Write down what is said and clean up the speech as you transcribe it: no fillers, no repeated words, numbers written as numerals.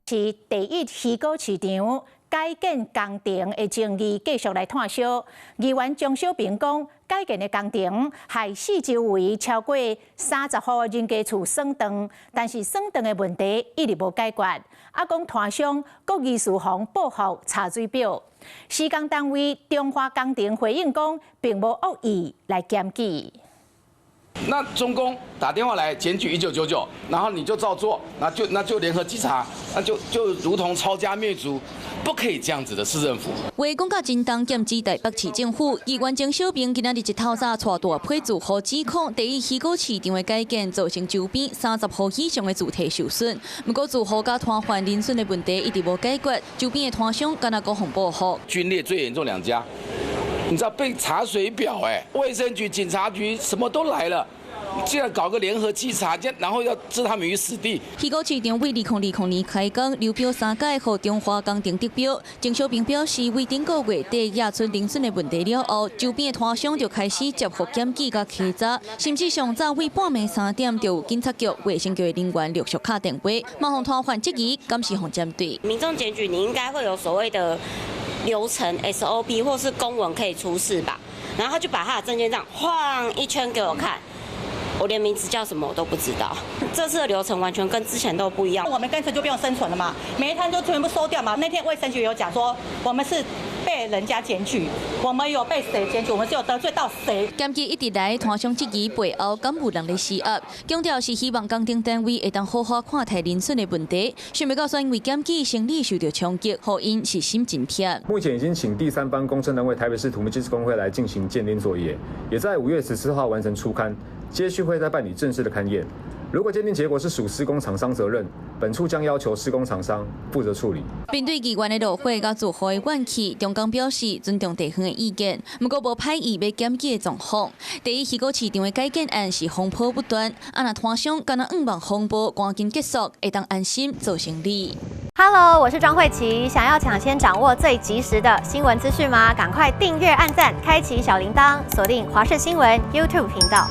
是第一魚膏市場改建工程的爭議繼續來探燒。議員張小平講，改建的工程害四周圍超過30戶人家厝損斷，但是損斷的問題一直無解決。講團商國技事方報復查水表，施工單位中華工程回應講，並無惡意來檢舉。那中工打電話來檢舉1999，然後你就照做，那就聯合稽查，那就如同抄家滅族，不可以這樣子的市政府。話講甲真重檢指台北市政府議員張小平今仔日一透早帶大批自豪指控，第一魚膏市場的改建造成周邊30戶以上的主體受損。不過自豪甲團還鄰損的問題一直無解決，周邊的團商敢若講互報復。軍烈最嚴重2家。你知道被查水表衛生局、警察局什麼都來了，竟然搞個聯合稽查，然後要置他們於死地。魚膏市場為2020年開工，流標3屆，予中華工程得標。張小平表示，為頂個月底驗出鄰損的問題了後，周邊的團商就開始接獲檢舉甲稽查，甚至上早為半暝3點，就有警察局、衛生局的人員陸續敲電話，嘛向團還質疑，敢是互針對。民眾檢舉，你應該會有所謂的流程 SOP 或是公文可以出示吧，然後他就把他的證件這樣晃一圈給我看，我連名字叫什麼我都不知道。這次的流程完全跟之前都不一樣，我們乾脆就不用生存了嘛，每一攤就全部收掉嘛。那天衛生局有講說，我們是被人家檢舉，我們有被誰檢舉，我們是有得罪到誰。檢舉一直來，團商質疑背後敢有人在施壓，強調是希望工程單位會當好好看待鄰損的問題。想不到說因為檢舉生理受到衝擊，讓因是心真痛。目前已經請第3方工程單位台北市土木技師公會來進行鑑定作業，也在5月14號完成初勘，接續會再辦理正式的勘驗。如果鑑定結果是屬施工廠商責任，本處將要求施工廠商負責處理。面對議員的落火甲自豪的怨氣，中鋼表示尊重地方的意見，不過無歹意要檢舉的狀況。第一魚膏市場的改建案是風波不斷，若團商敢若望風波趕緊結束，會當安心做生意。Hello， 我是莊慧琪，想要搶先掌握最及時的新聞資訊嗎？趕快訂閱、按讚、開啟小鈴鐺，鎖定華視新聞 YouTube 頻道。